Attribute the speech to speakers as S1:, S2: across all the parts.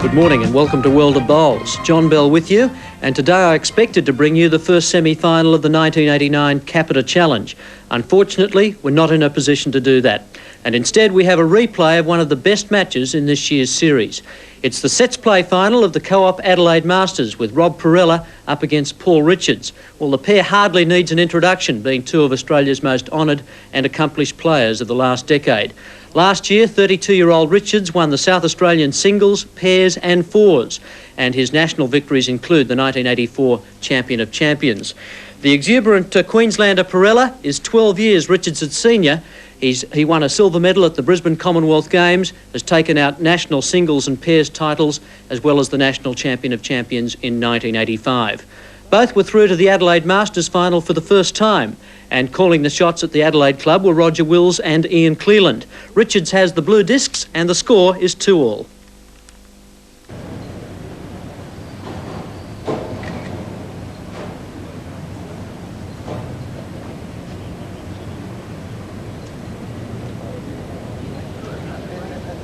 S1: Good morning and welcome to World of Bowls. John Bell with you, and today I expected to bring you the first semi-final of the 1989 Capita Challenge. Unfortunately, we're not in a position to do that, and instead we have a replay of one of the best matches in this year's series. It's the sets play final of the Co-op Adelaide Masters with Rob Parella up against Paul Richards. Well, the pair hardly needs an introduction, being two of Australia's most honoured and accomplished players of the last decade. Last year, 32-year-old Richards won the South Australian singles, pairs and fours, and his national victories include the 1984 Champion of Champions. The exuberant Queenslander Parella is 12 years Richards' senior. He won a silver medal at the Brisbane Commonwealth Games, has taken out national singles and pairs titles, as well as the National Champion of Champions in 1985. Both were through to the Adelaide Masters final for the first time, and calling the shots at the Adelaide club were Roger Wills and Ian Cleland. Richards has the blue discs and the score is 2-all.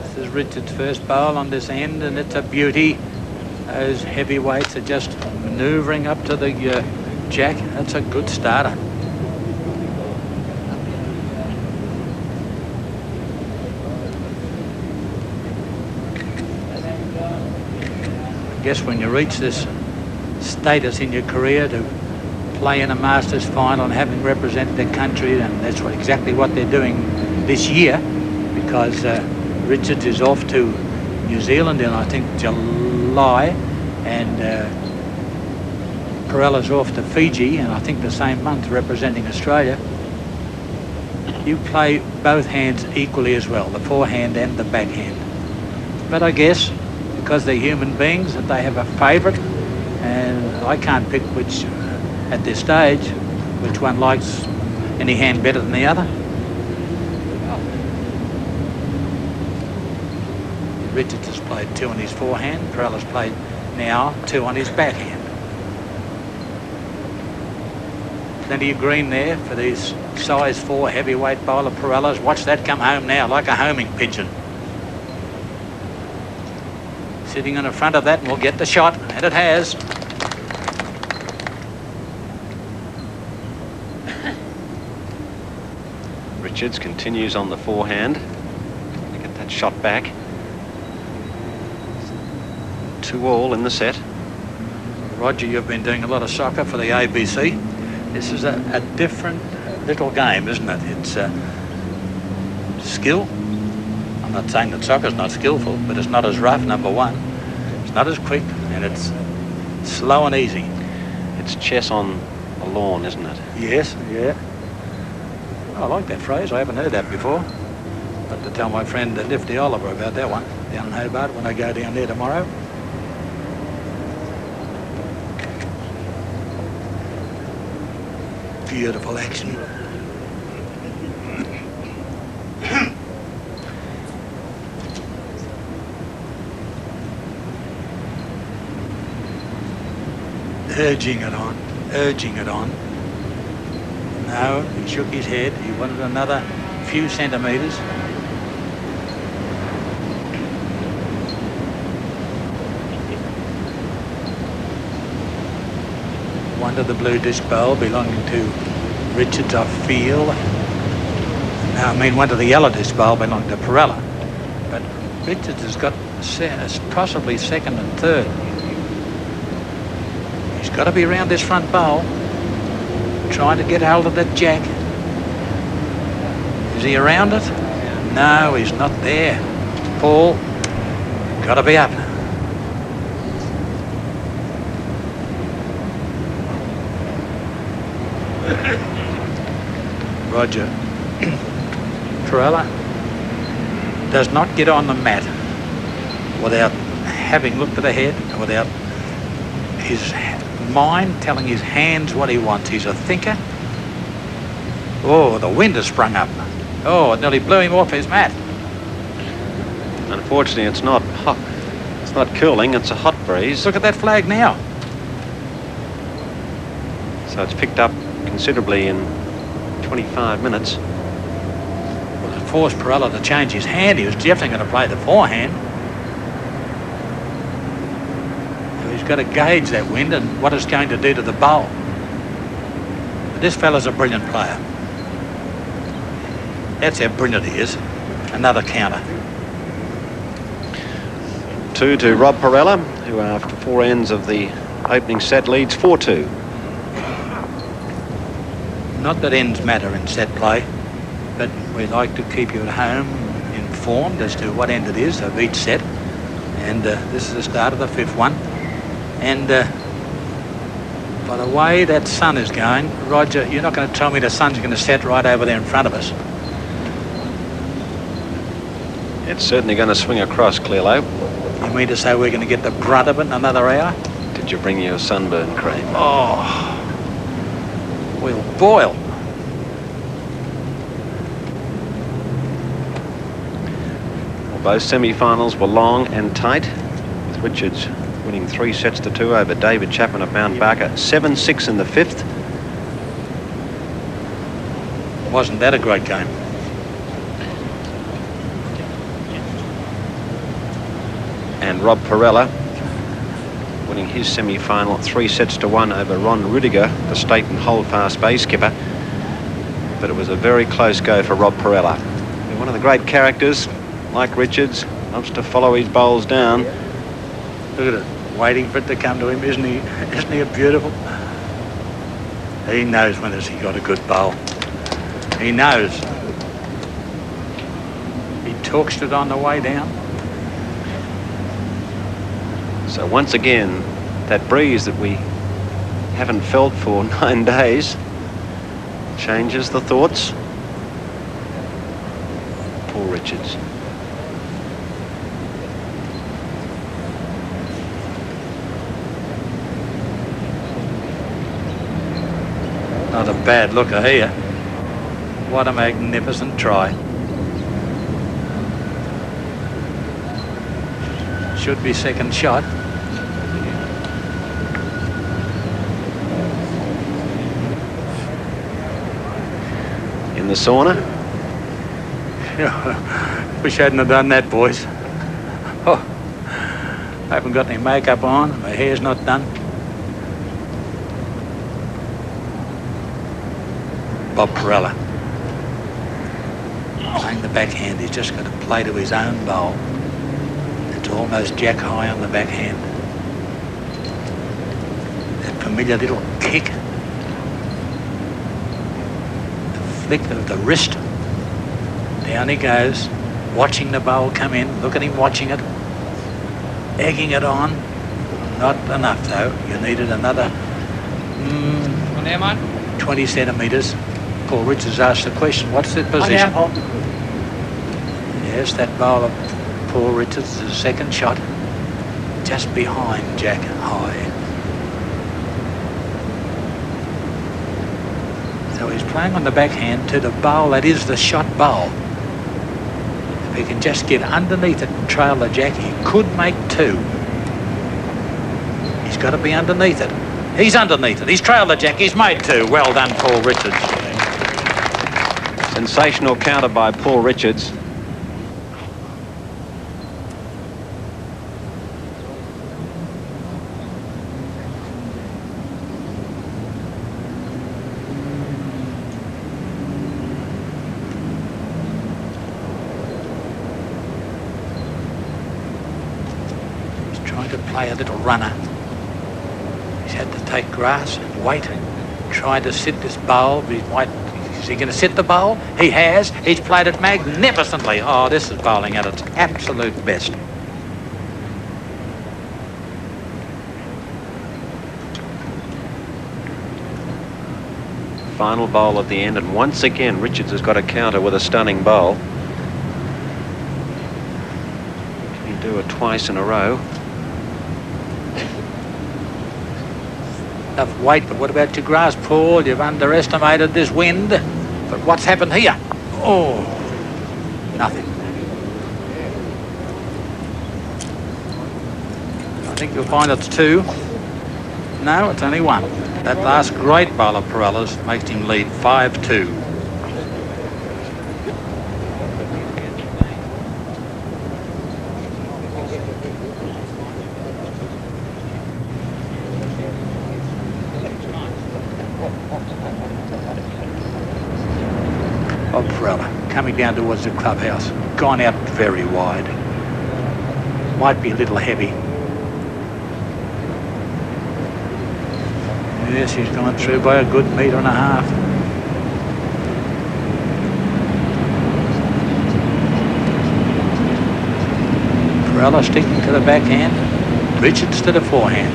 S2: This is Richards' first bowl on this end, and it's a beauty. Those heavyweights are just manoeuvring up to the jack. That's a good starter. I guess when you reach this status in your career to play in a Masters final and having represented the country, and that's exactly what they're doing this year, because Richards is off to New Zealand in, I think, July, and Parella's off to Fiji, and I think the same month, representing Australia. You play both hands equally as well, the forehand and the backhand. But I guess, because they're human beings, that they have a favourite, and I can't pick which, at this stage, which one likes any hand better than the other. Richards has played 2 on his forehand. Parella's played now 2 on his backhand. Plenty of green there for these size 4 heavyweight bowler Parellas. Watch that come home now like a homing pigeon. Sitting in the front of that, and we'll get the shot, and it has.
S3: Richards continues on the forehand. Get that shot back. 2-all in the set.
S2: Roger, you've been doing a lot of soccer for the ABC. This is a different little game, isn't it? It's skill. I'm not saying that soccer's not skillful, but it's not as rough, number one. It's not as quick, and it's slow and easy.
S3: It's chess on a lawn, isn't it?
S2: Yes, yeah. I like that phrase. I haven't heard that before. I'll have to tell my friend Nifty Oliver about that one down in Hobart when I go down there tomorrow. Beautiful action. Urging it on, urging it on. No, he shook his head. He wanted another few centimetres. One to the blue disc bowl belonging to Richards, I feel. No, I mean one to the yellow disc bowl belonging to Parella. But Richards has got possibly second and third. He's got to be around this front bowl, trying to get hold of that jack. Is he around it? No, he's not there. Paul, got to be up. Roger. Parella does not get on the mat without having looked at the head, without his mind telling his hands what he wants. He's a thinker. Oh, the wind has sprung up. Oh, it nearly blew him off his mat.
S3: Unfortunately, it's not hot. It's not cooling, it's a hot breeze.
S2: Look at that flag now.
S3: So it's picked up considerably in 25 minutes.
S2: Well, it forced Parella to change his hand. He was definitely going to play the forehand. got to gauge that wind and what it's going to do to the bowl. But this fella's a brilliant player. That's how brilliant he is. Another counter.
S3: 2 to Rob Parella, who after 4 ends of the opening set leads 4-2.
S2: Not that ends matter in set play, but we like to keep you at home informed as to what end it is of each set. And this is the start of the 5th one. And by the way that sun is going, Roger, you're not going to tell me the sun's going to set right over there in front of us.
S3: It's certainly going to swing across, Clearlow.
S2: You mean to say we're going to get the brunt of it in another hour?
S3: Did you bring your sunburn cream?
S2: Oh, we'll boil.
S3: Well, both semi-finals were long and tight, with Richards winning 3 sets to 2 over David Chapman of Mount Barker. 7-6 in the 5th.
S2: Wasn't that a great game?
S3: And Rob Parella winning his semi-final 3 sets to 1 over Ron Rudiger, the state and holdfast bay skipper. But it was a very close go for Rob Parella. One of the great characters, like Richards, loves to follow his bowls down.
S2: Look at it, waiting for it to come to him. Isn't he a beautiful? He knows when he got a good bowl. He knows. He talks it on the way down.
S3: So once again, that breeze that we haven't felt for 9 days changes the thoughts. Poor Richards.
S2: Not a bad looker here. What a magnificent try. Should be second shot.
S3: In the sauna.
S2: Wish I hadn't have done that, boys. Oh, I haven't got any makeup on. My hair's not done. Bob Parella. Playing the backhand. He's just got to play to his own bowl. It's almost jack high on the backhand. That familiar little kick. The flick of the wrist. Down he goes, watching the bowl come in. Look at him watching it. Egging it on. Not enough though. You needed another 20 centimetres. Paul Richards asked the question, what's the position? Yes, that bowl of Paul Richards, the second shot, just behind Jack high. So he's playing on the backhand to the bowl that is the shot bowl. If he can just get underneath it and trail the Jack, he could make 2. He's got to be underneath it. He's underneath it. He's trailed the Jack. He's made 2. Well done, Paul Richards.
S3: Sensational counter by Paul Richards.
S2: Play a little runner. He's had to take grass and wait, try to sit this bowl. Is he going to sit the bowl? He has. He's played it magnificently. Oh, this is bowling at its absolute best.
S3: Final bowl at the end, and once again Richards has got a counter with a stunning bowl. Can he do it twice in a row?
S2: Enough weight, but what about your grass, Paul? You've underestimated this wind. But what's happened here? Oh, nothing. I think you'll find it's 2. No, it's only 1. That last great bowl of Parella's makes him lead 5-2. coming down towards the clubhouse. Gone out very wide. Might be a little heavy. Yes, he's gone through by a good 1.5 meters. Parella sticking to the backhand. Richards to the forehand.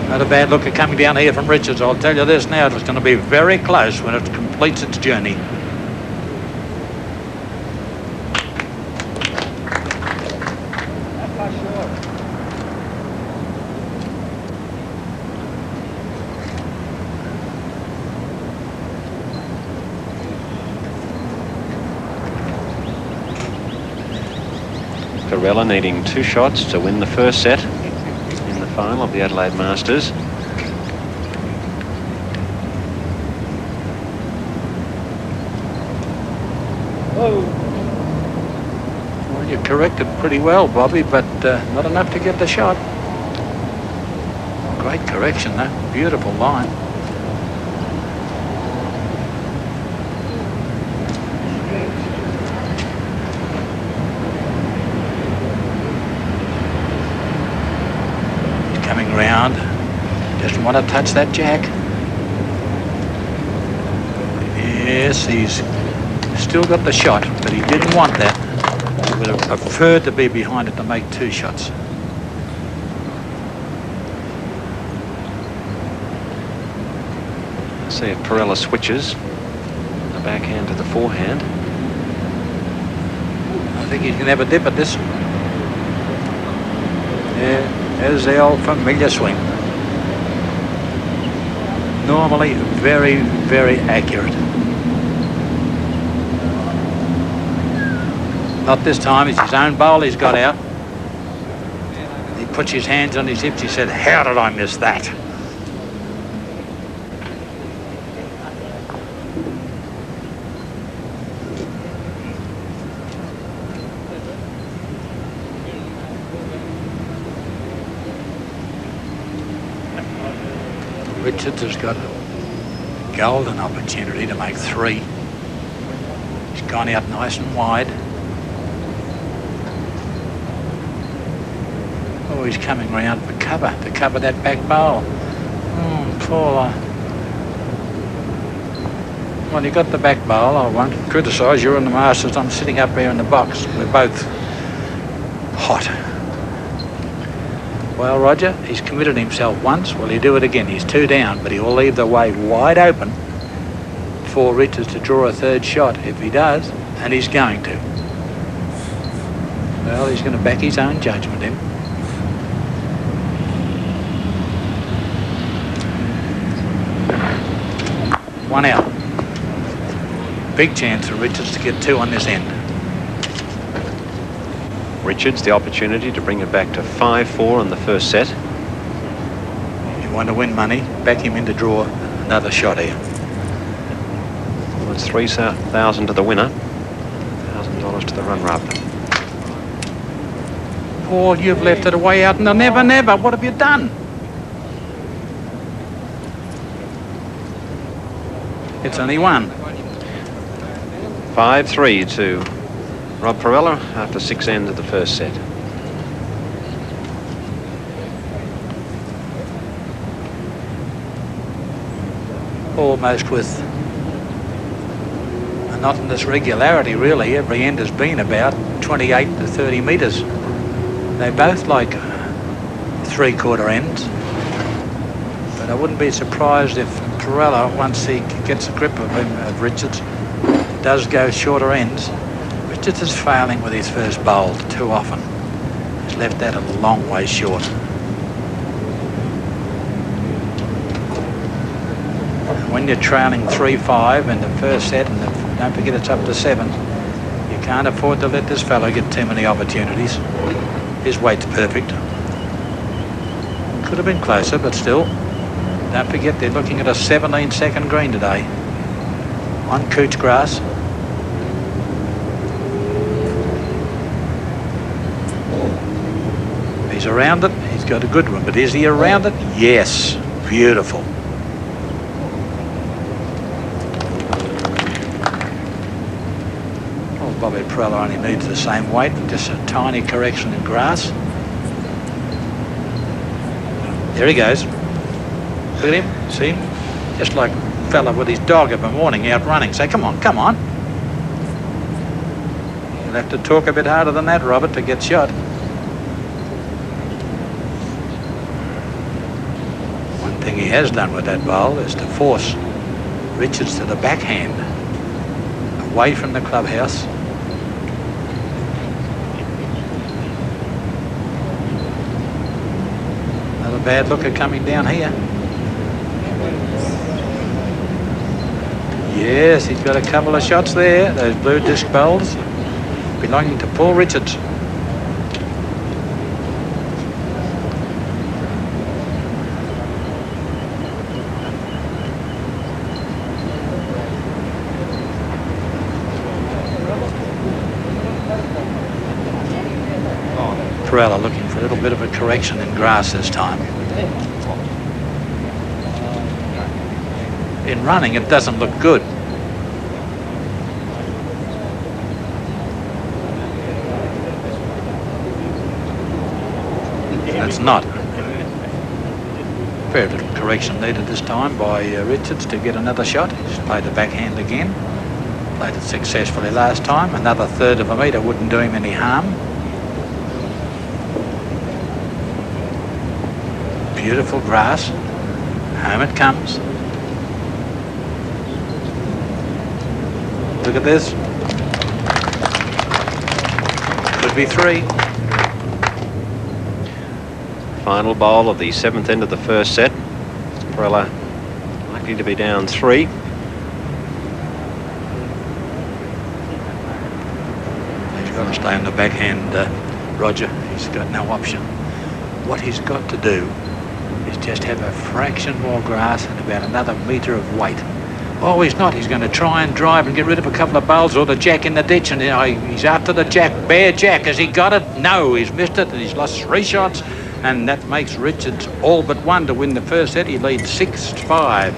S2: Not a bad looker coming down here from Richards. I'll tell you this now, it's going to be very close when it completes its journey.
S3: Parella needing 2 shots to win the first set in the final of the Adelaide Masters.
S2: Well, you corrected pretty well, Bobby, but not enough to get the shot. Great correction, though. Beautiful line. Round, doesn't want to touch that jack. Yes, he's still got the shot, but he didn't want that. He would have preferred to be behind it to make 2 shots.
S3: See if Parella switches the backhand to the forehand.
S2: I think he's going to have a dip at this. Yeah. There's the old familiar swing. Normally very, very accurate. Not this time, it's his own bowl he's got out. He puts his hands on his hips, he said, how did I miss that? Richards has got a golden opportunity to make 3. He's gone out nice and wide. Oh, he's coming round for cover, to cover that back bowl. Poor. Well, you got the back bowl. I won't criticise. You're in the Masters. I'm sitting up here in the box. We're both hot. Well, Roger, he's committed himself once. Will he do it again? He's 2 down, but he will leave the way wide open for Richards to draw a 3rd shot if he does, and he's going to. Well, he's going to back his own judgment in. One out. Big chance for Richards to get 2 on this end.
S3: Richards the opportunity to bring it back to 5-4 in the first set.
S2: You want to win money, back him in to draw another shot here.
S3: Well, it's 3,000 to the winner, $1,000 to the runner-up.
S2: Paul, you've left it away out in the never, never. What have you done? It's only 1.
S3: 5-3 to Rob Parella after 6 ends of the first set.
S2: Almost with monotonous regularity, really. Every end has been about 28 to 30 metres. They both like 3/4 ends. But I wouldn't be surprised if Parella, once he gets a grip of him, of Richards, does go shorter ends. Richards is failing with his first bowl too often. He's left that a long way short. And when you're trailing 3-5 in the first set, and don't forget it's up to 7, you can't afford to let this fellow get too many opportunities. His weight's perfect. Could have been closer, but still. Don't forget they're looking at a 17-second green today on couch grass. He's around it. He's got a good one, but is he around it? Yes. Beautiful. Parella only needs the same weight, just a tiny correction in grass. There he goes. Look at him, see him? Just like a fella with his dog of a morning out running. Say, come on, come on. You'll have to talk a bit harder than that, Robert, to get shot. One thing he has done with that bowl is to force Richards to the backhand, away from the clubhouse. Another bad looker coming down here. Yes, he's got a couple of shots there, those blue disc bowls belonging to Paul Richards. Parella looking for a little bit of a correction in grass this time. In running, it doesn't look good. It's not. Very little correction needed this time by Richards to get another shot. He's played the backhand again. Played it successfully last time. Another third of a metre wouldn't do him any harm. Beautiful grass. Home it comes. Look at this. Could be 3.
S3: Final bowl of the 7th end of the first set. Parella likely to be down 3.
S2: He's got to stay on the backhand, Roger. He's got no option. What he's got to do is just have a fraction more grass and about another metre of weight. Oh, he's not. He's going to try and drive and get rid of a couple of bowls or the jack in the ditch. And he's after the jack. Bare jack. Has he got it? No, he's missed it and he's lost 3 shots. And that makes Richards all but 1 to win the first set. He leads 6-5.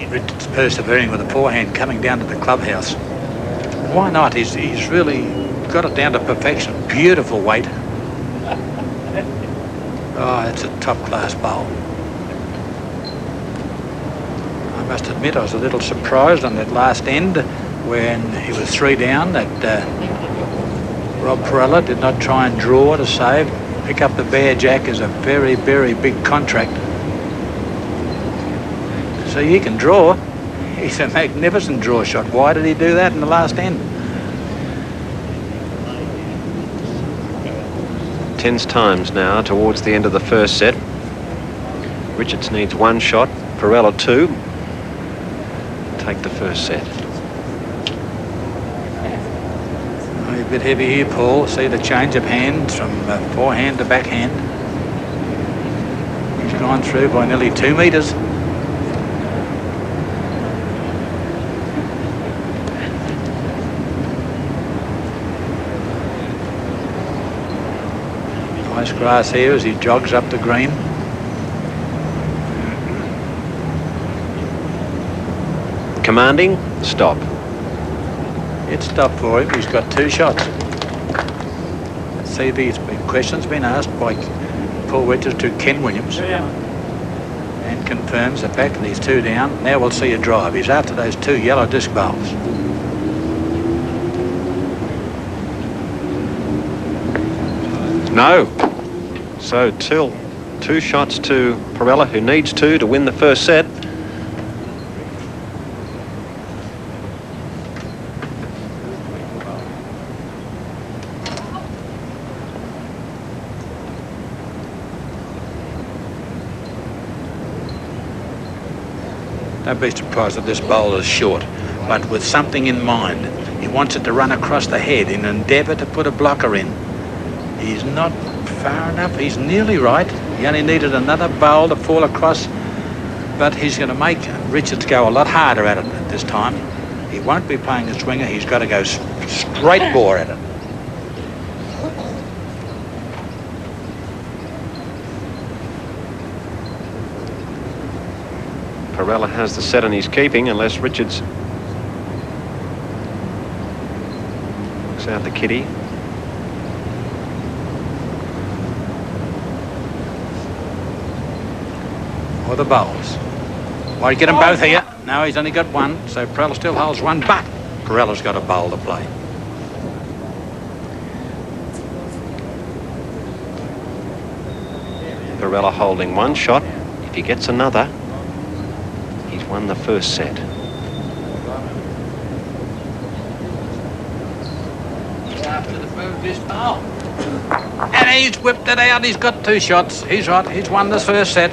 S2: Richards persevering with a forehand coming down to the clubhouse. Why not? He's really got it down to perfection. Beautiful weight. Oh, it's a top-class bowl. I must admit I was a little surprised on that last end when he was 3 down that Rob Parella did not try and draw to save. Pick up the bare jack is a very, very big contract. So he can draw. He's a magnificent draw shot. Why did he do that in the last end?
S3: Tens times now towards the end of the first set. Richards needs 1 shot, Parella 2. Take the first set.
S2: Oh, a bit heavy here, Paul. See the change of hands from forehand to backhand. He's gone through by nearly 2 metres. Nice grass here as he jogs up the green.
S3: Commanding, stop.
S2: It's stopped for him. He's got 2 shots. See, these questions been asked by Paul Richards to Ken Williams. And confirms the fact that he's 2 down. Now we'll see a drive. He's after those 2 yellow disc bowls.
S3: No. So till 2 shots to Parella, who needs 2 to win the first set.
S2: Don't be surprised that this bowl is short, but with something in mind. He wants it to run across the head in an endeavour to put a blocker in. He's not far enough. He's nearly right. He only needed another bowl to fall across, but he's going to make Richards go a lot harder at it this time. He won't be playing a swinger. He's got to go straight bore at it.
S3: Parella has the set and he's keeping unless Richards looks out the kitty.
S2: Or the bowls. Well, you get them both here. No, he's only got one, so Parella still holds one, but Parella's got a bowl to play.
S3: Parella holding one shot. If he gets another, he's won the first set.
S2: After the move this bowl. And he's whipped it out. He's got two shots. He's right. He's won this first set.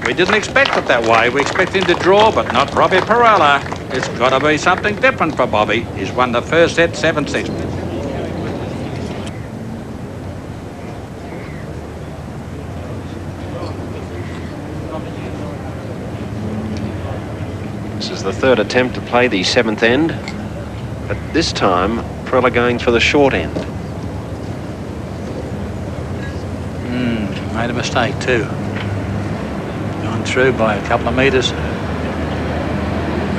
S2: We didn't expect it that way. We expect him to draw, but not Robbie Parella. It's got to be something different for Bobby. He's won the first set 7-6.
S3: This is the third attempt to play the seventh end, but this time Parella going for the short end.
S2: Made a mistake too. Gone through by a couple of metres.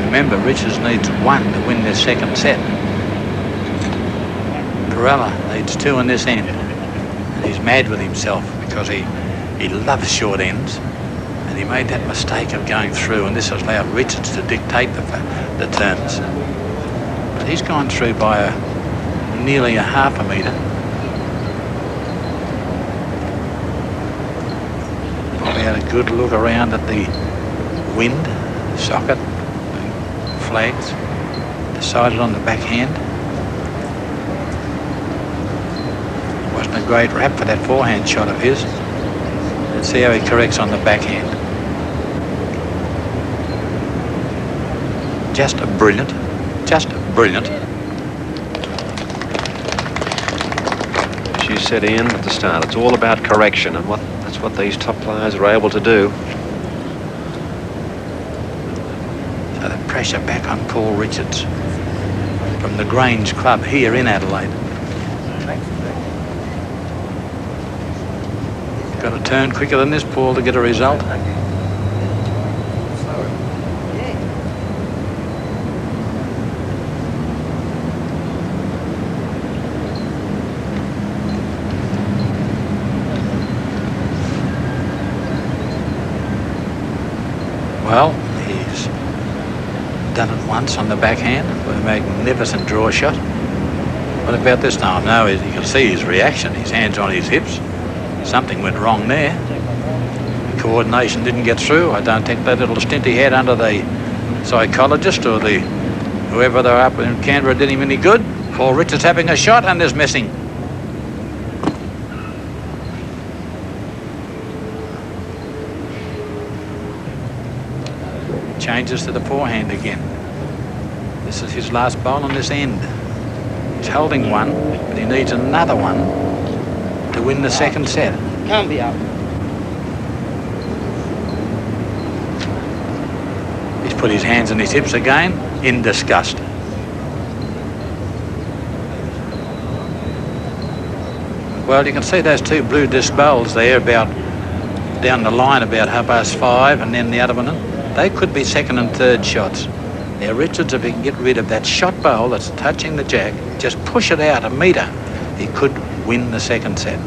S2: Remember, Richards needs one to win this second set. Parella needs two in this end. And he's mad with himself because he loves short ends. And he made that mistake of going through, and this has allowed Richards to dictate the terms. But he's gone through by nearly a half a metre. Probably had a good look around at the wind, socket, flags, decided on the backhand. Wasn't a great rap for that forehand shot of his. Let's see how he corrects on the backhand. Just brilliant.
S3: As you said, Ian, at the start, it's all about correction, and that's what these top players are able to do.
S2: So the pressure back on Paul Richards from the Grange Club here in Adelaide. Got to turn quicker than this, Paul, to get a result. Well, he's done it once on the backhand with a magnificent draw shot. What about this time? No, you can see his reaction. His hands on his hips. Something went wrong there. The coordination didn't get through. I don't think that little stint he had under the psychologist or whoever they're up in Canberra did him any good. Paul Richards having a shot and is missing. Changes to the forehand again. This is his last bowl on this end. He's holding one, but he needs another one to win the second set.
S4: Can't be up.
S2: He's put his hands on his hips again in disgust. Well, you can see those two blue disc bowls there about down the line about 5:30, and then the other one. They could be second and third shots. Now Richards, if he can get rid of that shot bowl that's touching the jack, just push it out a metre, he could win the second set.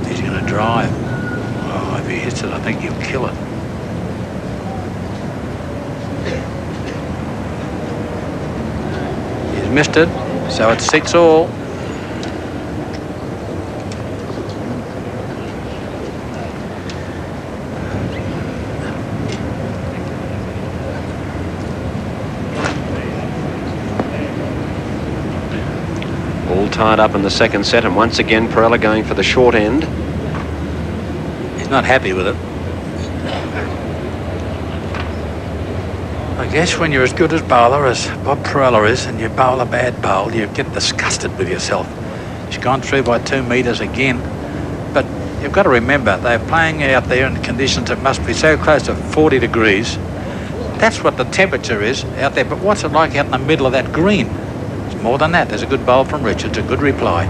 S2: He's going to drive. Oh, if he hits it, I think he'll kill it. He's missed it, so it's 6-all.
S3: Tied up in the second set, and once again Parella going for the short end.
S2: He's not happy with it. I guess when you're as good as bowler as Bob Parella is and you bowl a bad bowl, you get disgusted with yourself. He's gone through by 2 metres again, but you've got to remember they're playing out there in conditions that must be so close to 40 degrees That's what the temperature is out there. But what's it like out in the middle of that green? It's more than that. There's a good bowl from Richards, a good reply.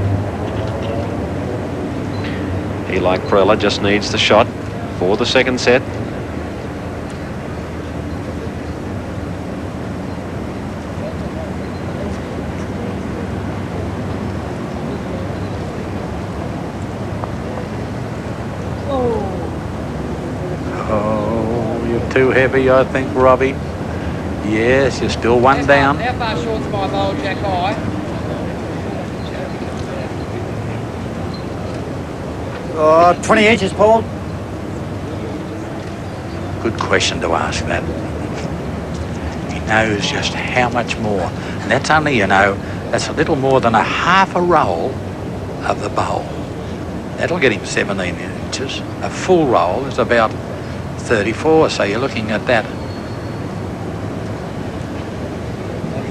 S3: He, like Parella, just needs the shot for the second set.
S2: Oh, you're too heavy, I think, Robbie. Yes, you're still one down.
S4: How far short's my bowl, Jack High?
S5: 20 inches, Paul.
S2: Good question to ask that. He knows just how much more. And that's only, you know, that's a little more than a half a roll of the bowl. That'll get him 17 inches. A full roll is about 34, so you're looking at that.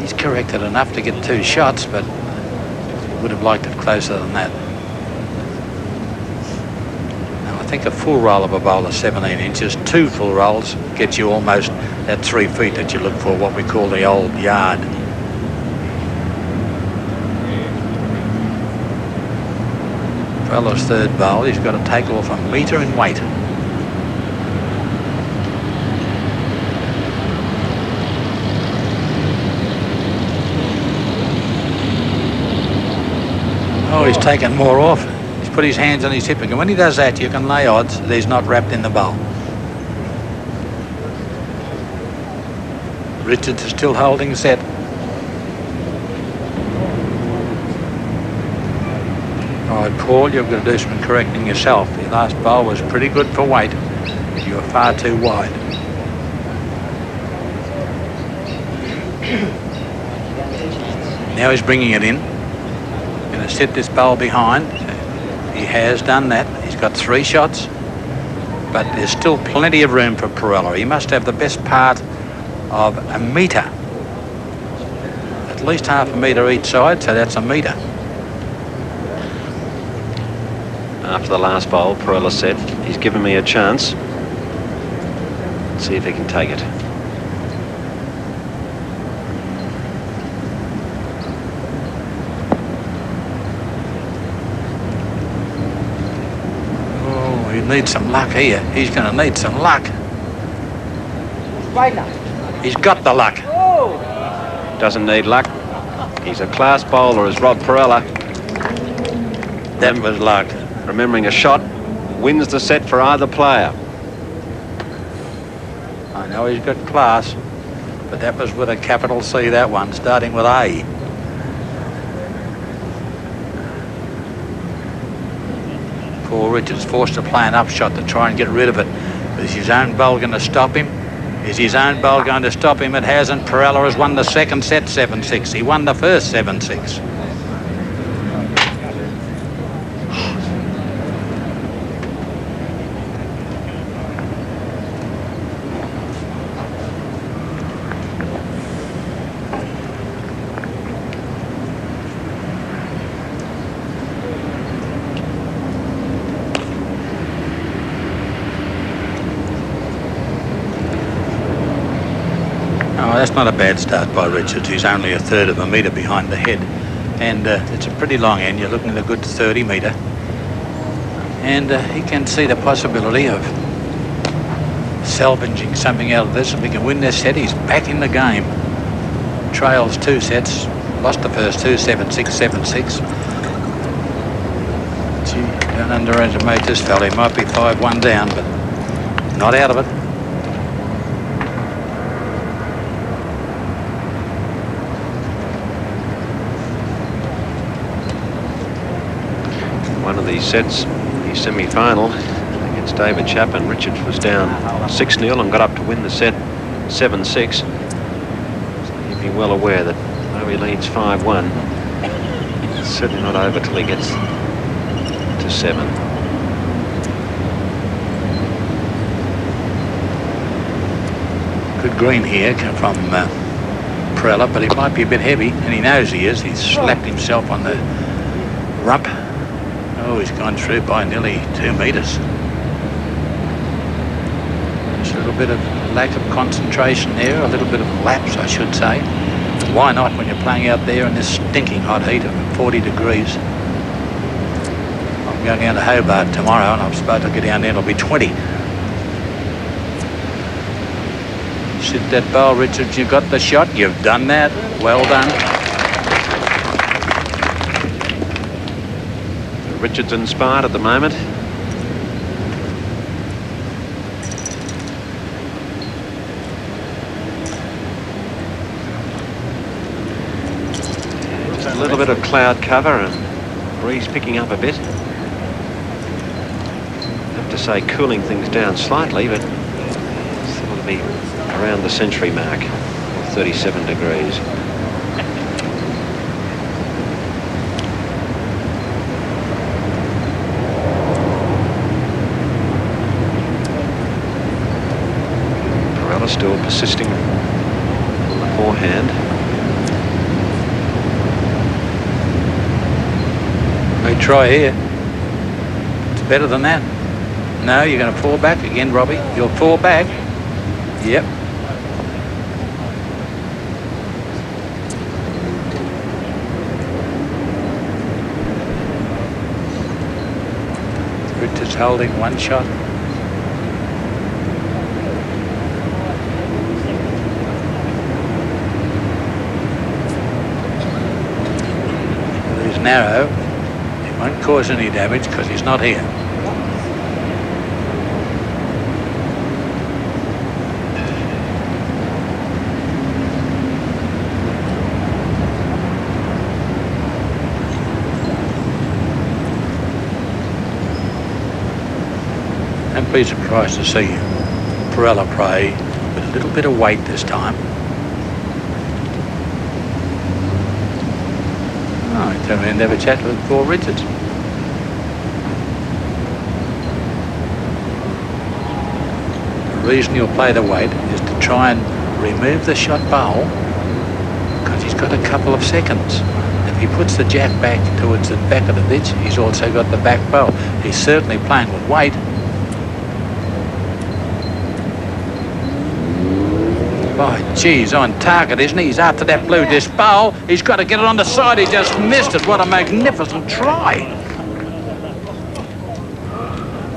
S2: He's corrected enough to get 2 shots, but would have liked it closer than that. Now, I think a full roll of a bowl is 17 inches. 2 full rolls gets you almost that 3 feet that you look for, what we call the old yard. Parella's third bowl, he's got to take off a metre in weight. Oh, he's taken more off. He's put his hands on his hip, and when he does that, you can lay odds that he's not wrapped in the bowl. Richards is still holding set. All right, Paul, you've got to do some correcting yourself. The last bowl was pretty good for weight. You were far too wide. Now he's bringing it in. Going to set this bowl behind. He has done that. He's got 3 shots, but there's still plenty of room for Parella. He must have the best part of a metre. At least half a metre each side, so that's a metre.
S3: After the last bowl, Parella said, he's given me a chance. Let's see if he can take it.
S2: Oh, he needs some luck here. He's going to need some luck. He's got the luck.
S3: Doesn't need luck. He's a class bowler, as Rob Parella.
S2: That was luck.
S3: Remembering a shot wins the set for either player.
S2: I know he's got class, but that was with a capital C, that one, starting with A. Poor Richards forced to play an upshot to try and get rid of it. Is his own bowl going to stop him? Is his own bowl going to stop him? It hasn't. Parella has won the second set 7-6. He won the first 7-6. That's not a bad start by Richards. He's only a third of a metre behind the head. And it's a pretty long end. You're looking at a good 30 metre. And he can see the possibility of salvaging something out of this. If he can win this set, he's back in the game. Trails 2 sets. Lost the first 2, 7-6, 7-6. Gee, don't underestimate this fella. He might be 5-1 down, but not out of it.
S3: One of these sets, the semi-final against David Chapman, Richards was down 6-0 and got up to win the set 7-6. So he'd be well aware that though he leads 5-1, it's certainly not over till he gets to 7.
S2: Good green here from Parella, but he might be a bit heavy, and he knows he is. He's slapped himself on the rump. Oh, he's gone through by nearly 2 metres. Just a little bit of lack of concentration there, a little bit of lapse, I should say. Why not when you're playing out there in this stinking hot heat of 40 degrees? I'm going down to Hobart tomorrow, and I'm supposed to get down there, it'll be 20. Sit that bowl, Richards, you've got the shot, you've done that. Well done.
S3: Richards inspired at the moment. Just a little bit of cloud cover and breeze picking up a bit. Have to say cooling things down slightly, but still to be around the century mark, 37 degrees. Parella still persisting on the forehand.
S2: Great try here. It's better than that. No, you're going to fall back again, Robbie. You'll fall back. Yep. Richards holding one shot. He's narrow. He won't cause any damage because he's not here. Don't be surprised to see Parella play with a little bit of weight this time. Oh, he told me to have a chat with poor Richards. The reason you'll play the weight is to try and remove the shot bowl because he's got a couple of seconds. If he puts the jack back towards the back of the ditch, he's also got the back bowl. He's certainly playing with weight. Oh, geez, on target, isn't he? He's after that blue disc bowl. He's got to get it on the side. He just missed it. What a magnificent try.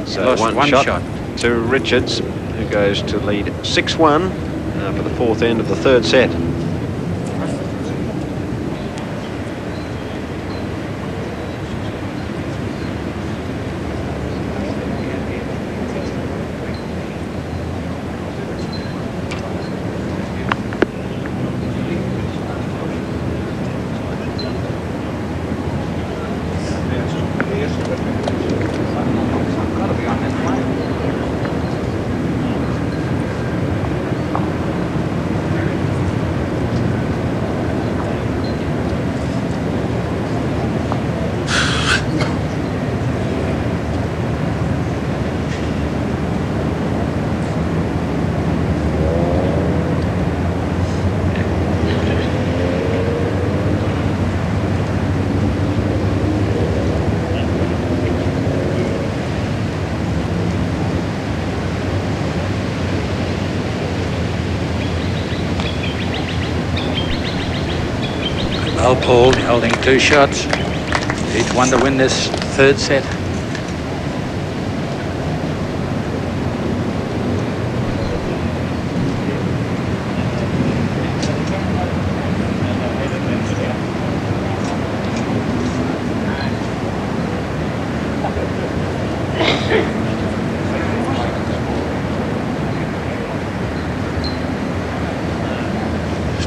S3: So one shot to Richards, who goes to lead 6-1 for the fourth end of the third set.
S2: Well, Paul, holding two shots. Each one to win this third set.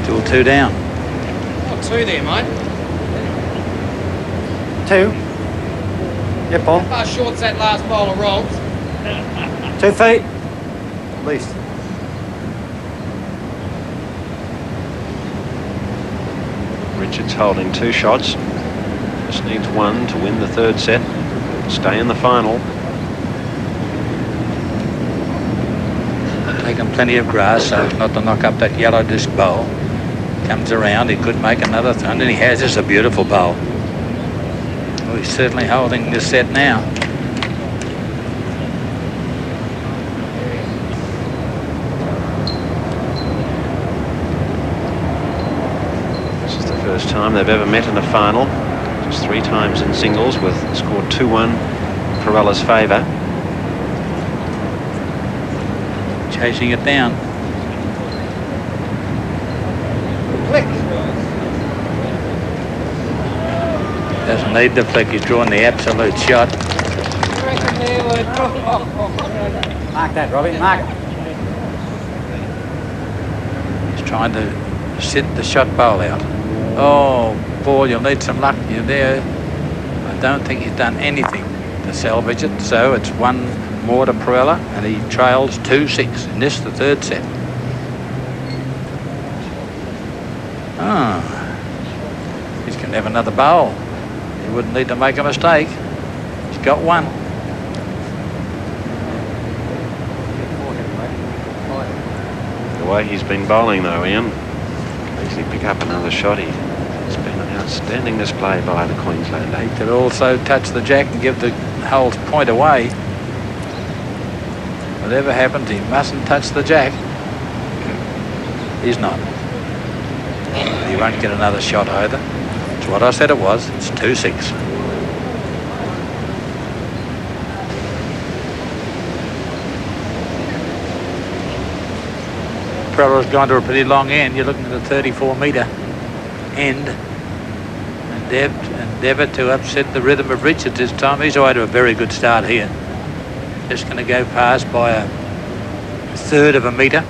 S2: Still two down.
S4: Two there, mate.
S5: Two. Yeah, Paul.
S4: How far short's that last bowl of rolls?
S5: 2 feet. At least.
S3: Richards holding two shots. Just needs one to win the third set. Stay in the final.
S2: Taking plenty of grass so as not to knock up that yellow disc bowl. Comes around, he could make another thunder, and he has. This is a beautiful bowl. Well, he's certainly holding this set now.
S3: First time they've ever met in a final. Just 3 times in singles with the score 2-1 Parella's favour.
S2: Chasing it down.
S4: Flick.
S2: Doesn't need the flick. He's drawing the absolute shot.
S5: Mark that, Robbie, mark it.
S2: He's trying to sit the shot bowl out. Oh, Paul, you'll need some luck. You're there. I don't think he's done anything to salvage it. So it's 1 more to Parella, and he trails 2-6 in this, the 3rd set. He's going to have another bowl. He wouldn't need to make a mistake. He's got 1.
S3: The way he's been bowling though, Ian, can easily pick up another shot. It's been an outstanding display by the Queenslander.
S2: He could also touch the jack and give the hole's point away. Whatever happens, he mustn't touch the jack. He's not. He won't get another shot either. It's what I said it was. It's 2-6. Parella's gone to a pretty long end. You're looking at a 34-metre end. Endeavour to upset the rhythm of Richards this time. He's away to a very good start here. Just going to go past by a 1/3 of a metre.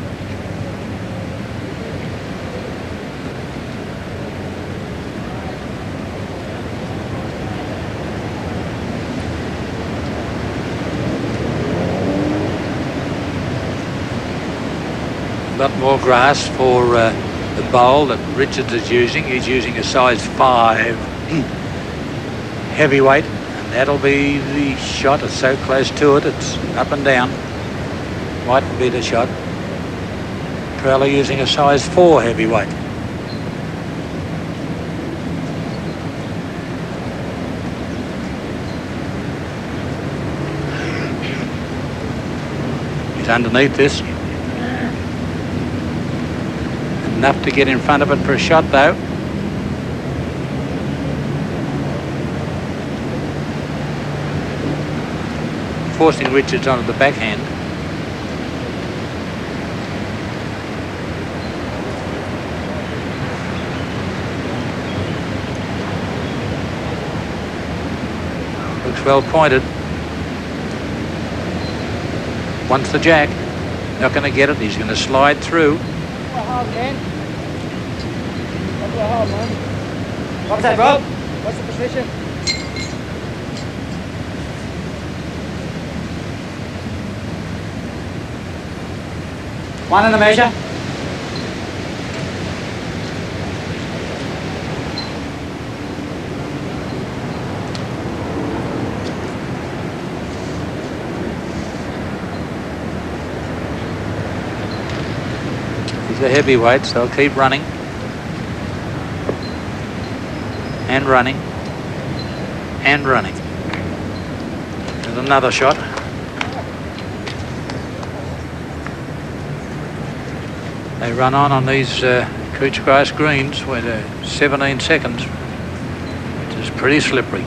S2: A lot more grass for the bowl that Richards is using. He's using a size 5 heavyweight, and that'll be the shot. It's so close to it, it's up and down. Mightn't be the shot. Parella using a size 4 heavyweight. He's underneath this. Enough to get in front of it for a shot though. Forcing Richards onto the backhand. Looks well pointed. Wants the jack. Not going to get it. He's going to slide through.
S5: What's that, Rob?
S4: What's the position?
S5: One in the measure.
S2: He's a heavyweight, so he'll keep running. And running. And running. There's another shot. They run on these couch grass greens where they're 17 seconds, which is pretty slippery.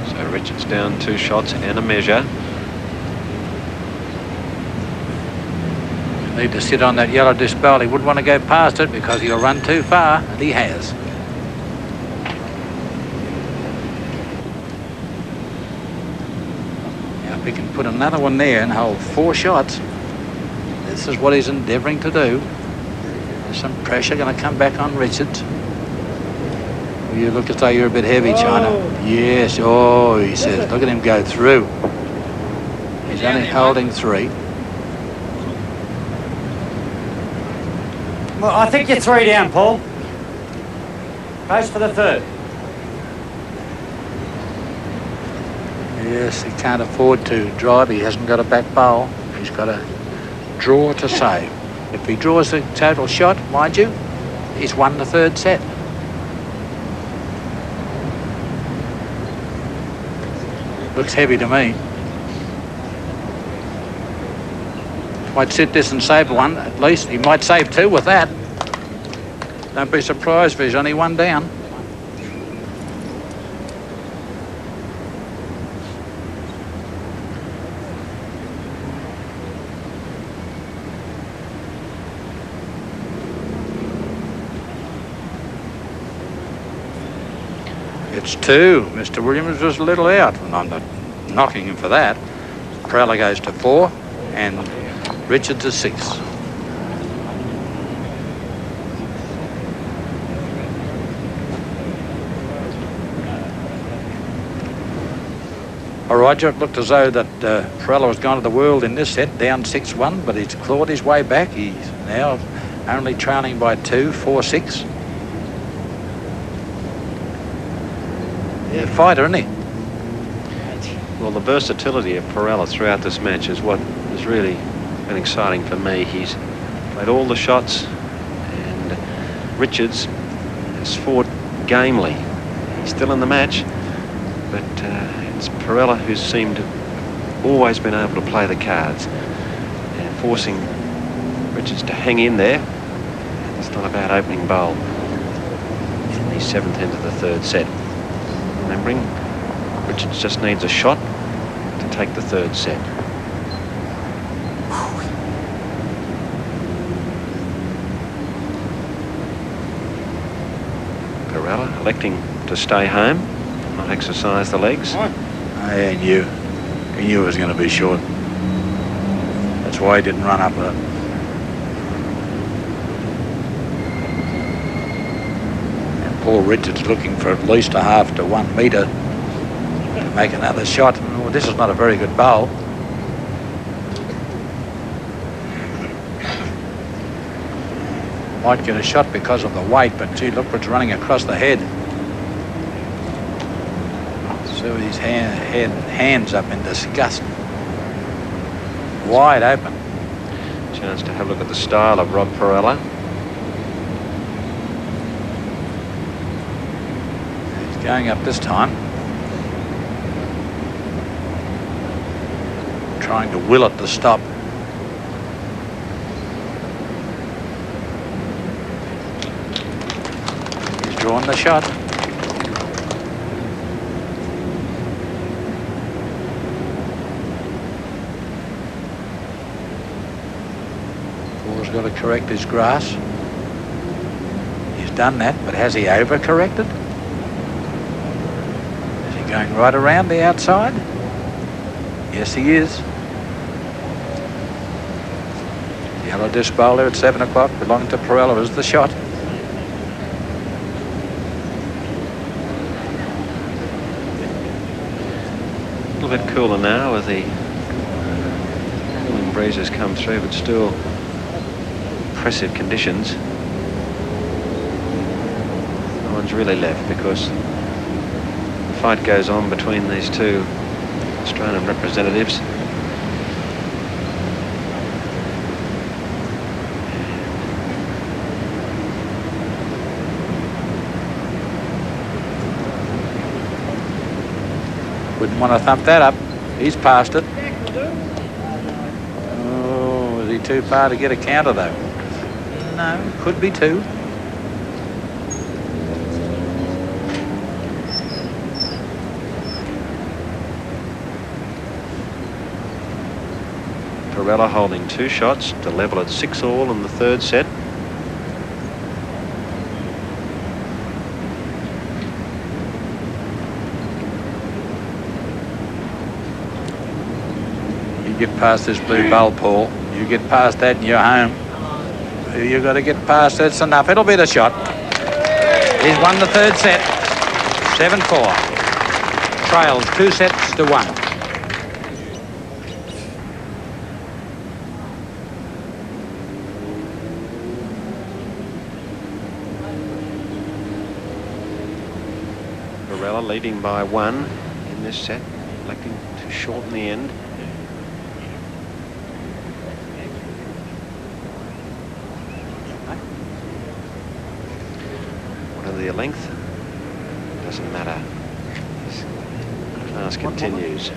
S3: So Richards down 2 shots and a measure.
S2: Need to sit on that yellow disc bowl. He wouldn't want to go past it because he'll run too far, and he has. Now if he can put another one there and hold 4 shots, this is what he's endeavouring to do. There's some pressure going to come back on Richards. You look as though you're a bit heavy, China. Yes, oh, he says, look at him go through. He's only holding 3.
S5: Well, I think you're 3 down, Paul. Goes for the 3rd.
S2: Yes, he can't afford to drive. He hasn't got a back bowl. He's got a draw to save. If he draws the total shot, mind you, he's won the 3rd set. Looks heavy to me. Might sit this and save one, at least. He might save 2 with that. Don't be surprised if he's only one down. It's 2. Mr. Williams was a little out, and I'm not knocking him for that. Parella goes to 4, and Richards to 6. All right, it looked as though that Parella was gone to the world in this set, down 6-1, but he's clawed his way back. He's now only trailing by 2, 4-6. Yeah, fighter, isn't he?
S3: Well, the versatility of Parella throughout this match is what has really been exciting for me. He's played all the shots, and Richards has fought gamely. He's still in the match, but it's Parella who's seemed to have always been able to play the cards, and forcing Richards to hang in there. It's not a bad opening bowl in the 7th end of the 3rd set. Remembering, Richards just needs a shot to take the 3rd set. Parella electing to stay home, not exercise the legs.
S2: He knew it was going to be short. That's why he didn't run up it. Paul Richards looking for at least a half to 1 metre to make another shot. Well, this is not a very good bowl. Might get a shot because of the weight, but gee, look what's running across the head. So his hands up in disgust. Wide open.
S3: Chance to have a look at the style of Rob Parella.
S2: Going up this time. Trying to will it to stop. He's drawn the shot. Paul's got to correct his grass. He's done that, but has he over-corrected? Going right around the outside? Yes, he is. The yellow disc bowler at 7 o'clock, belonging to Parella, is the shot.
S3: A little bit cooler now as the cooling breezes come through, but still oppressive conditions. No one's really left because fight goes on between these two Australian representatives.
S2: Wouldn't want to thump that up. He's past it. Oh, is he too far to get a counter though? No, could be 2.
S3: Parella holding 2 shots to level at 6-all in the 3rd set.
S2: You get past this blue bowl, Paul. You get past that and you're home. You've got to get past that. It's enough. It'll be the shot. He's won the 3rd set. 7-4. Trails 2-1.
S3: Parella leading by 1 in this set, electing to shorten the end. Whatever the length, doesn't matter. Class continues.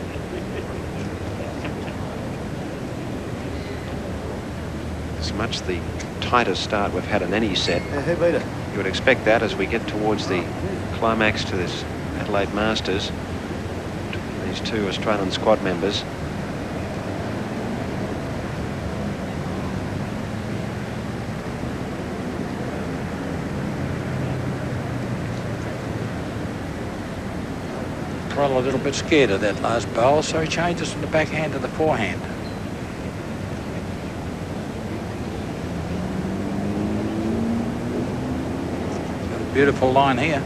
S3: It's much the tightest start we've had in any set.
S4: Who beat it?
S3: You would expect that as we get towards the climax to this Adelaide Masters. These two Australian squad members.
S2: Parella a little bit scared of that last bowl, so he changes from the backhand to the forehand. Got a beautiful line here.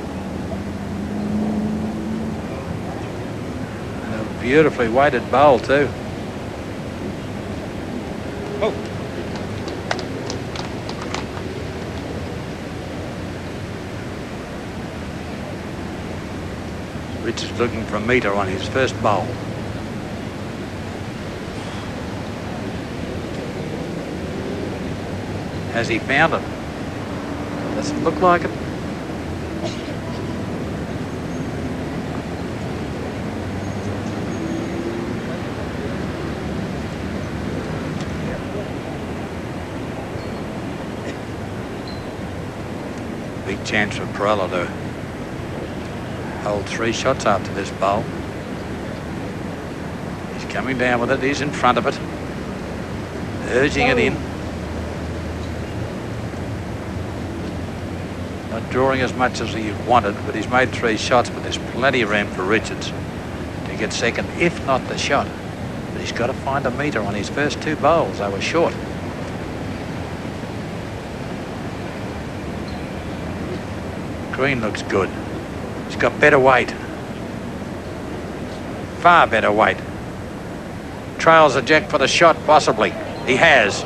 S2: And a beautifully weighted bowl too.
S3: Oh.
S2: Richard's looking for a metre on his first bowl. Has he found it? Doesn't look like it. Big chance for Parella to hold 3 shots after this bowl. He's coming down with it. He's in front of it, urging it in. Not drawing as much as he wanted, but he's made 3 shots, but there's plenty of room for Richards to get second, if not the shot. But he's got to find a metre on his first 2 bowls. They were short. Green looks good. He's got better weight. Far better weight. Trails the jack for the shot, possibly. He has.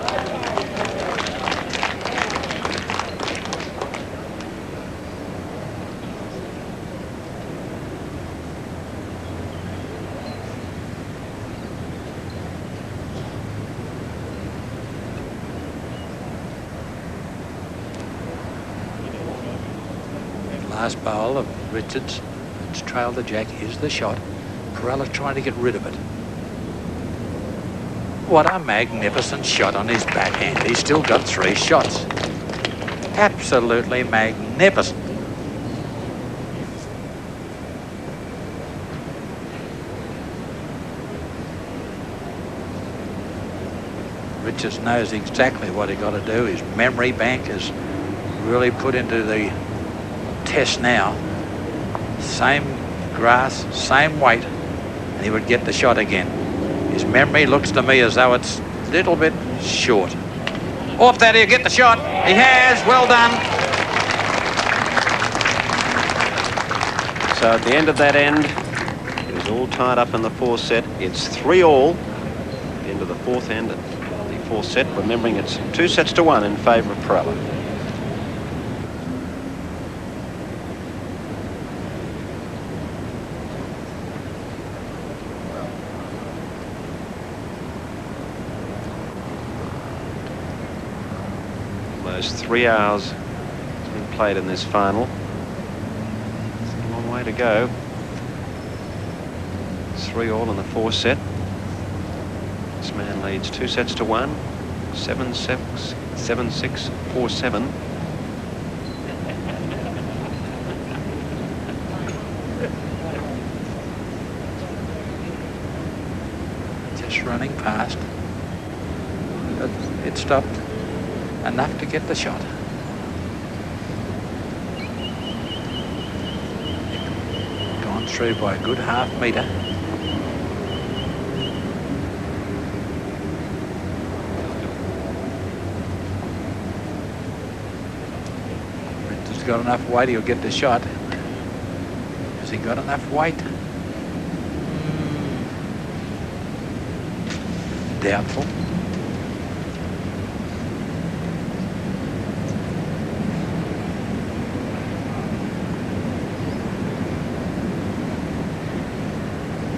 S2: Last bowl of Richards. It's trailed the jack. Here's the shot. Parella trying to get rid of it. What a magnificent shot on his backhand. He's still got 3 shots. Absolutely magnificent. Richards knows exactly what he got to do. His memory bank is really put into the test now. Same grass, same weight, and he would get the shot again. His memory looks to me as though it's a little bit short. Off that, he'll get the shot. He has. Well done.
S3: So at the end of that end, it was all tied up in the 4th set. It's 3-all. At the end of the 4th end, the 4th set. Remembering it's 2 sets to 1 in favour of Parella. Almost 3 hours has been played in this final. It's a long way to go. It's 3-all in the 4th set. This man leads 2 sets to 1. 7-6, 7-6, 4-7.
S2: Just running past. But it stopped enough to get the shot. Gone through by a good half metre. Richard's got enough weight, he'll get the shot. Has he got enough weight? Doubtful.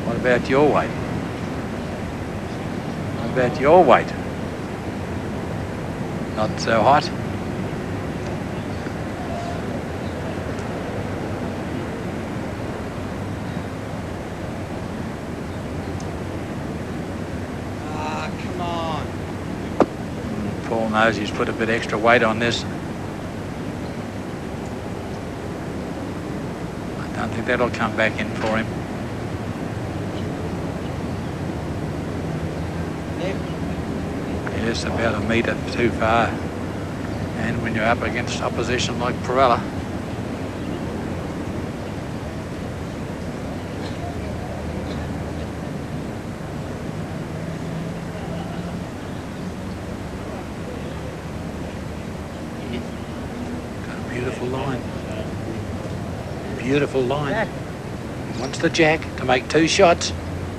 S2: What about your weight? What about your weight? Not so hot.
S4: Come on.
S2: Paul knows he's put a bit extra weight on this. I think that'll come back in for him. Yes, about a metre too far. And when you're up against opposition like Parella, beautiful line. Beautiful line. He wants the jack to make 2 shots.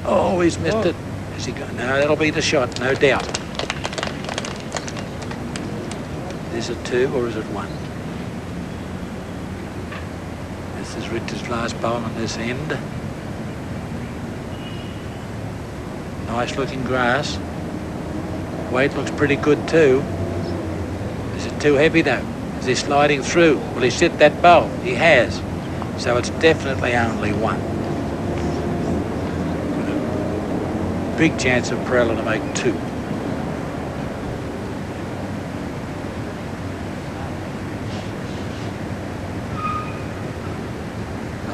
S2: Oh, he's missed it. Is he going? No, that'll be the shot, no doubt. Is it 2 or is it 1? This is Richard's last bowl on this end. Nice looking grass. Weight looks pretty good too. Is it too heavy though? Is he sliding through? Will he sit that bowl? He has. So it's definitely only 1. With a big chance of Parella to make 2.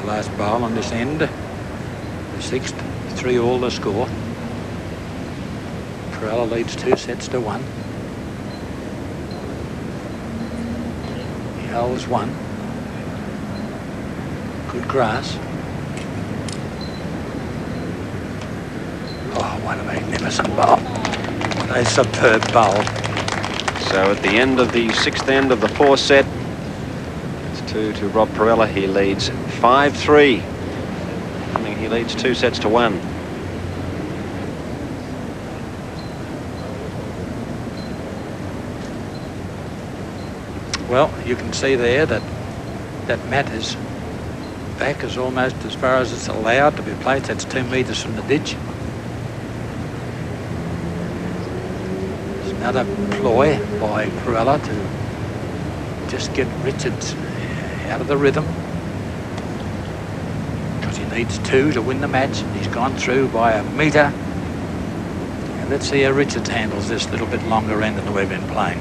S2: The last bowl on this end. The 6th, 3-all the score. Parella leads 2 sets to 1. He holds 1. Good grass. Oh, what a magnificent bowl. What a superb bowl.
S3: So at the end of the 6th end of the 4th set, it's 2 to Rob Parella. He leads 5-3. I mean, he leads 2 sets to 1.
S2: Well, you can see there that mat is back is almost as far as it's allowed to be played. That's 2 metres from the ditch. It's another ploy by Parella to just get Richards out of the rhythm, because he needs 2 to win the match. He's gone through by a metre. And let's see how Richards handles this little bit longer end than we've been playing.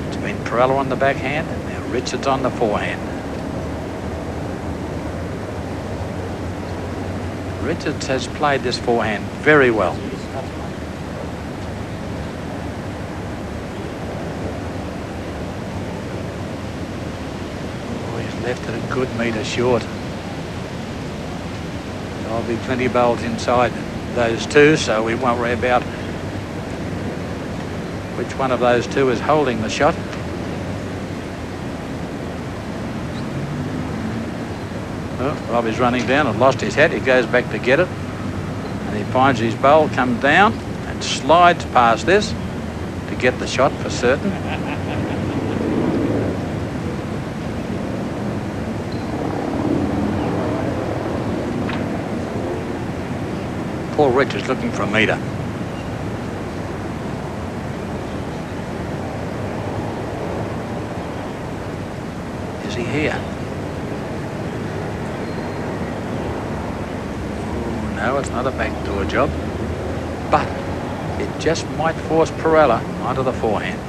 S2: It's been Parella on the backhand, and now Richards on the forehand. Richards has played this forehand very well. Oh, he's left it a good metre short. There'll be plenty of bowls inside those 2, so we won't worry about which one of those 2 is holding the shot. Oh, Robbie's running down and lost his hat. He goes back to get it, and he finds his bowl, comes down and slides past this to get the shot for certain. Paul Richards looking for a metre. Is he here? No, it's not a backdoor job, but it just might force Parella onto the forehand.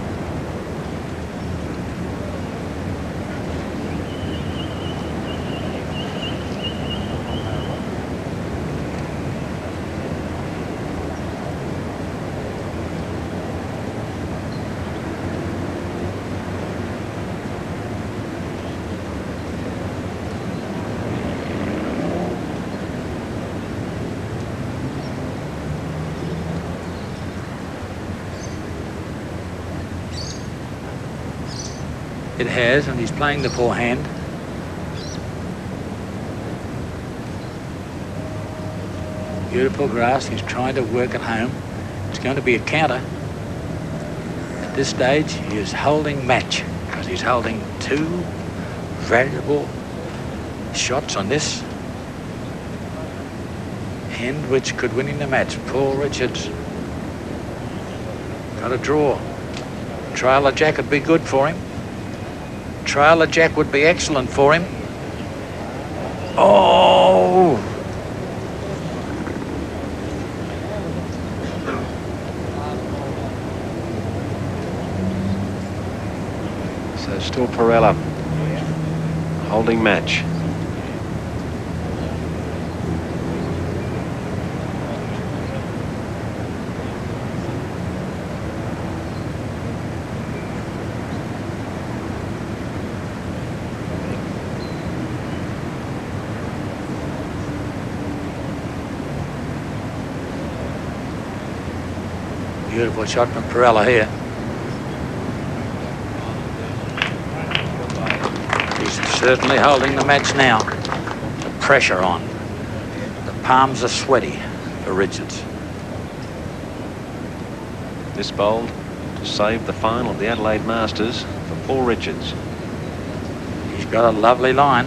S2: It has, and he's playing the forehand. Beautiful grass. He's trying to work it home. It's going to be a counter. At this stage, he is holding match, because he's holding 2 valuable shots on this end, which could win in the match. Paul Richards got a draw. Trailer jack would be good for him. Trailer jack would be excellent for him. Oh!
S3: So still Parella holding match.
S2: Beautiful shot from Parella here. He's certainly holding the match now. The pressure on. The palms are sweaty for Richards.
S3: This bowled to save the final of the Adelaide Masters for Paul Richards.
S2: He's got a lovely line.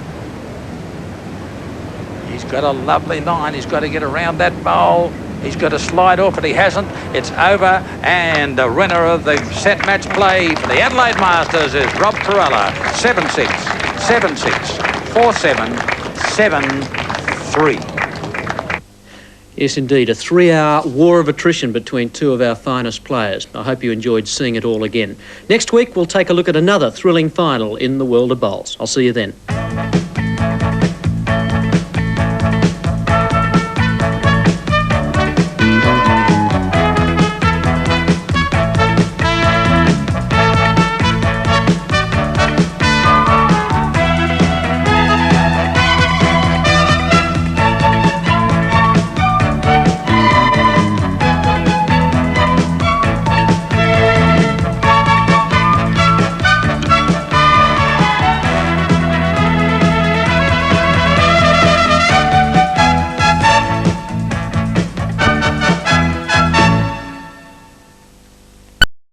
S2: He's got a lovely line. He's got to get around that bowl. He's got to slide off, but he hasn't. It's over, and the winner of the set match play for the Adelaide Masters is Rob Parella. 7-6, 7-6, 4-7, 7-3.
S1: Yes, indeed, a 3-hour war of attrition between two of our finest players. I hope you enjoyed seeing it all again. Next week, we'll take a look at another thrilling final in the world of bowls. I'll see you then.